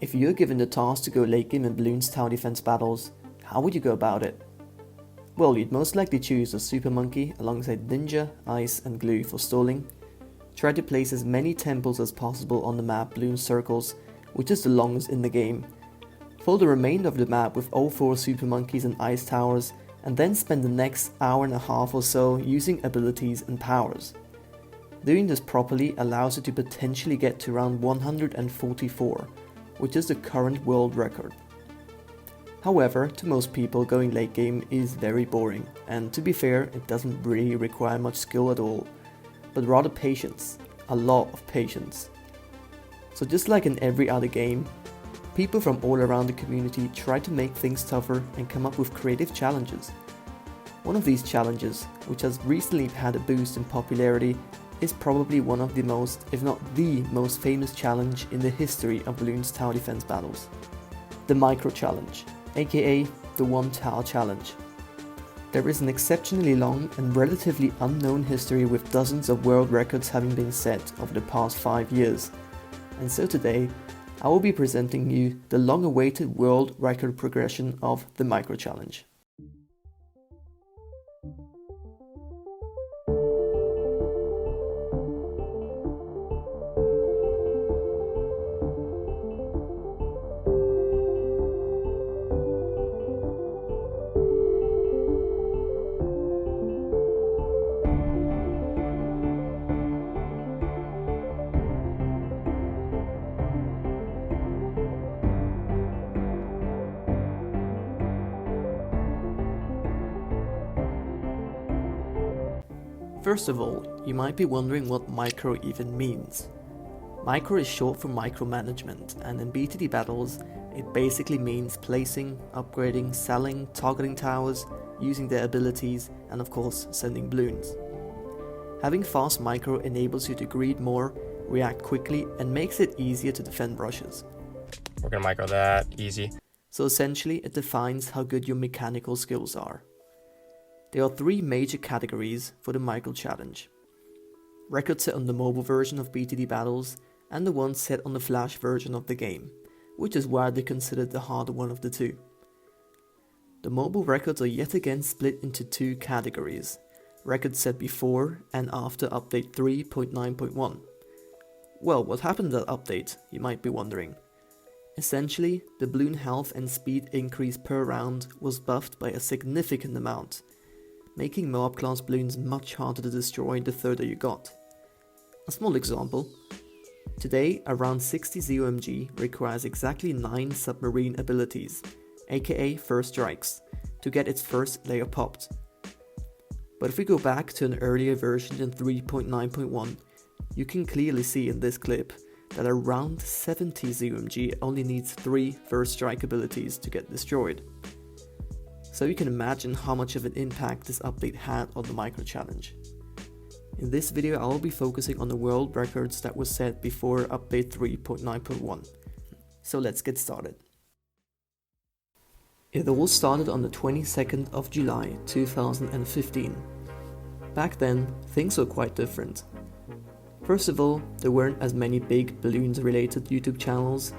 If you're given the task to go late game in Bloons tower defense battles, how would you go about it? Well, you'd most likely choose a super monkey alongside ninja, ice and glue for stalling. Try to place as many temples as possible on the map Bloon circles, which is the longest in the game. Fill the remainder of the map with all 4 super monkeys and ice towers, and then spend the next hour and a half or so using abilities and powers. Doing this properly allows you to potentially get to round 144, which is the current world record. However, to most people, going late game is very boring, and to be fair, it doesn't really require much skill at all, but rather patience, a lot of patience. So just like in every other game, people from all around the community try to make things tougher and come up with creative challenges. One of these challenges, which has recently had a boost in popularity, is probably one of the most, if not the most famous challenge in the history of Bloons tower defense battles. The Micro Challenge, aka the One Tower Challenge. There is an exceptionally long and relatively unknown history with dozens of world records having been set over the past 5 years. And so today, I will be presenting you the long-awaited world record progression of the Micro Challenge. First of all, you might be wondering what micro even means. Micro is short for micromanagement, and in BTD battles, it basically means placing, upgrading, selling, targeting towers, using their abilities, and of course sending bloons. Having fast micro enables you to greed more, react quickly, and makes it easier to defend rushes. We're gonna micro that, easy. So essentially it defines how good your mechanical skills are. There are 3 major categories for the Micro Challenge. Records set on the mobile version of BTD battles, and the ones set on the flash version of the game, which is widely considered the harder one of the 2. The mobile records are yet again split into 2 categories, records set before and after update 3.9.1. Well, what happened to that update, you might be wondering. Essentially, the bloon health and speed increase per round was buffed by a significant amount, making Moab class bloons much harder to destroy the further you got. A small example. Today, around 60 ZOMG requires exactly 9 submarine abilities, aka first strikes, to get its first layer popped. But if we go back to an earlier version in 3.9.1, you can clearly see in this clip that around 70 ZOMG only needs 3 first strike abilities to get destroyed. So you can imagine how much of an impact this update had on the Micro Challenge. In this video I will be focusing on the world records that were set before update 3.9.1. So let's get started. It all started on the 22nd of July 2015. Back then, things were quite different. First of all, there weren't as many big Bloons related YouTube channels,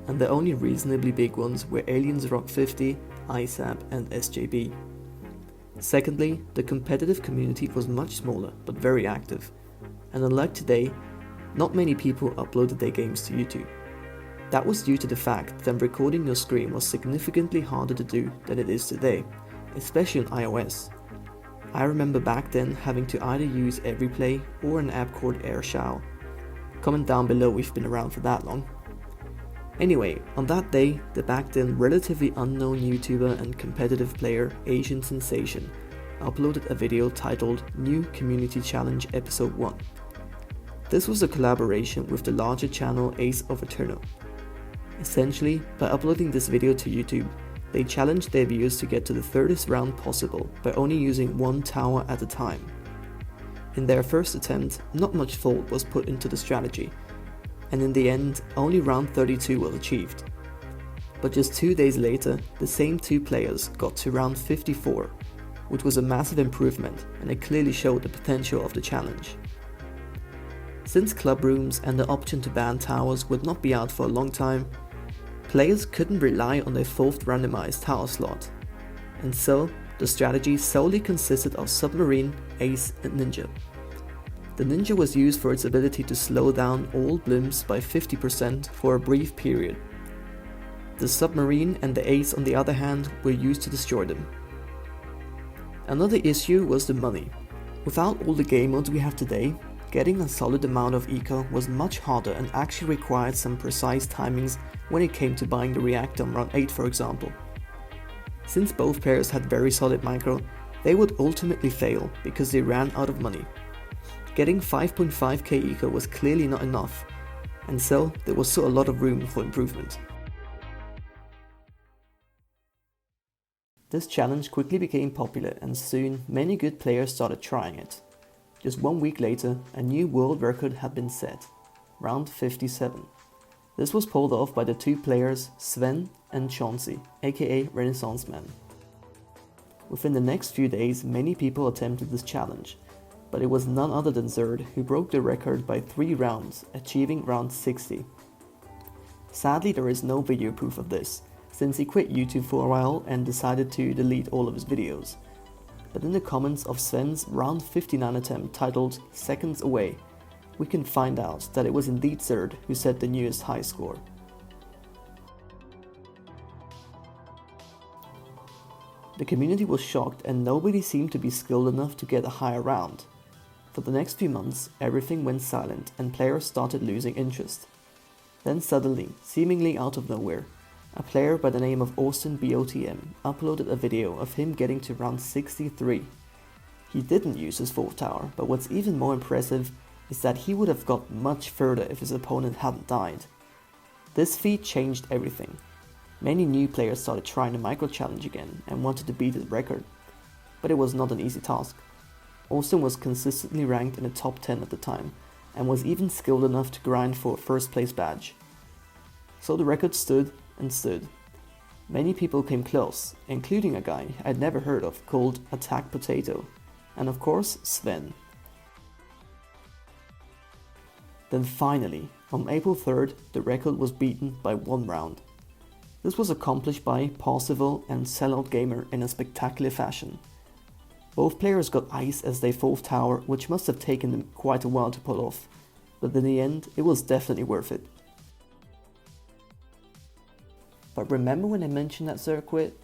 and the only reasonably big ones were Aliens Rock 50, ISAB and SJB. Secondly, the competitive community was much smaller but very active, and unlike today, not many people uploaded their games to YouTube. That was due to the fact that recording your screen was significantly harder to do than it is today, especially on iOS. I remember back then having to either use Everyplay or an app called AirShow. Comment down below if you've been around for that long. Anyway, on that day, the back then relatively unknown YouTuber and competitive player Asian Sensation uploaded a video titled New Community Challenge Episode 1. This was a collaboration with the larger channel Ace of Eternal. Essentially, by uploading this video to YouTube, they challenged their viewers to get to the furthest round possible by only using 1 tower at a time. In their first attempt, not much thought was put into the strategy, and in the end, only round 32 was achieved. But just 2 days later, the same 2 players got to round 54, which was a massive improvement, and it clearly showed the potential of the challenge. Since club rooms and the option to ban towers would not be out for a long time, players couldn't rely on their 4th randomized tower slot, and so the strategy solely consisted of submarine, ace and ninja. The ninja was used for its ability to slow down all blooms by 50% for a brief period. The submarine and the ace on the other hand were used to destroy them. Another issue was the money. Without all the game modes we have today, getting a solid amount of eco was much harder and actually required some precise timings when it came to buying the reactor on round 8 for example. Since both players had very solid micro, they would ultimately fail because they ran out of money. Getting 5.5k eco was clearly not enough, and so there was still a lot of room for improvement. This challenge quickly became popular and soon many good players started trying it. Just 1 week later, a new world record had been set, round 57. This was pulled off by the 2 players Sven and Tewtiy, aka Renaissance Man. Within the next few days, many people attempted this challenge, but it was none other than Zerd who broke the record by 3 rounds, achieving round 60. Sadly, there is no video proof of this, since he quit YouTube for a while and decided to delete all of his videos. But in the comments of Sven's round 59 attempt titled Seconds Away, we can find out that it was indeed Zerd who set the newest high score. The community was shocked and nobody seemed to be skilled enough to get a higher round. For the next few months, everything went silent and players started losing interest. Then suddenly, seemingly out of nowhere, a player by the name of AustinBOTM uploaded a video of him getting to round 63. He didn't use his 4th tower, but what's even more impressive is that he would have got much further if his opponent hadn't died. This feat changed everything. Many new players started trying the micro challenge again and wanted to beat his record, but it was not an easy task. Austin was consistently ranked in the top 10 at the time, and was even skilled enough to grind for a 1st place badge. So the record stood and stood. Many people came close, including a guy I'd never heard of called Attack Potato, and of course Sven. Then finally, on April 3rd, the record was beaten by 1 round. This was accomplished by Parzival and Sellout Gamer in a spectacular fashion. Both players got ice as their 4th tower, which must have taken them quite a while to pull off, but in the end it was definitely worth it. But remember when I mentioned that Zerd quit?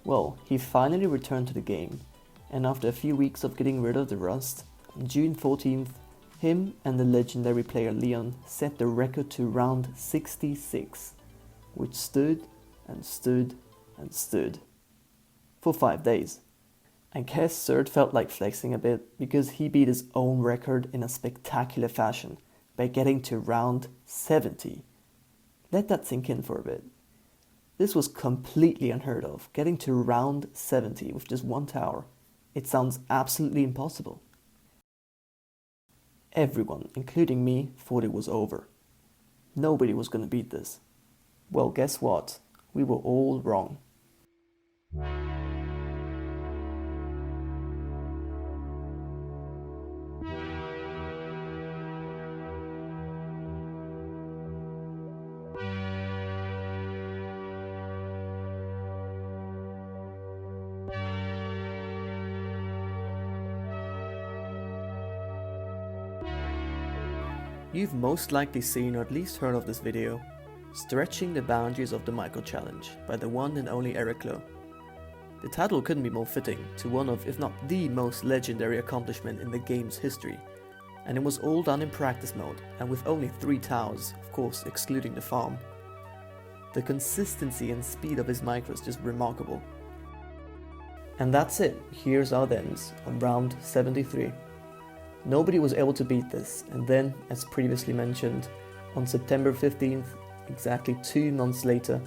Well, he finally returned to the game, and after a few weeks of getting rid of the rust, on June 14th, him and the legendary player Leon set the record to round 66, which stood and stood and stood for 5 days. I guess Zerd felt like flexing a bit because he beat his own record in a spectacular fashion by getting to round 70. Let that sink in for a bit. This was completely unheard of, getting to round 70 with just 1 tower. It sounds absolutely impossible. Everyone, including me, thought it was over. Nobody was going to beat this. Well, guess what? We were all wrong. You've most likely seen or at least heard of this video, Stretching the Boundaries of the Micro Challenge by the one and only Eric Lowe. The title couldn't be more fitting to one of, if not the most legendary accomplishment in the game's history, and it was all done in practice mode and with only 3 towers, of course excluding the farm. The consistency and speed of his micro is just remarkable. And that's it, here's our thens on round 73. Nobody was able to beat this, and then, as previously mentioned, on September 15th, exactly 2 months later,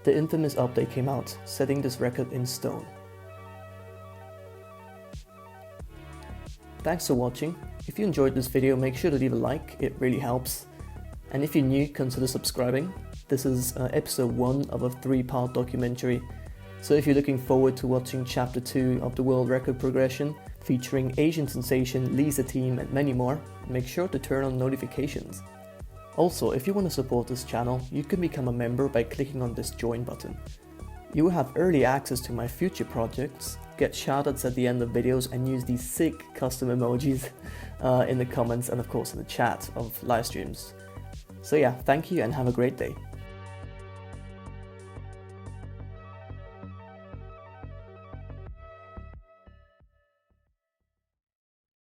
the infamous update came out, setting this record in stone. Thanks for watching. If you enjoyed this video, make sure to leave a like, it really helps. And if you're new, consider subscribing. This is episode 1 of a 3-part documentary, so if you're looking forward to watching chapter 2 of the world record progression, featuring Asian sensation Lisa Team and many more, make sure to turn on notifications. Also, if you want to support this channel, you can become a member by clicking on this join button. You will have early access to my future projects, get shoutouts at the end of videos, and use these sick custom emojis in the comments and of course in the chat of live streams. So yeah, thank you and have a great day.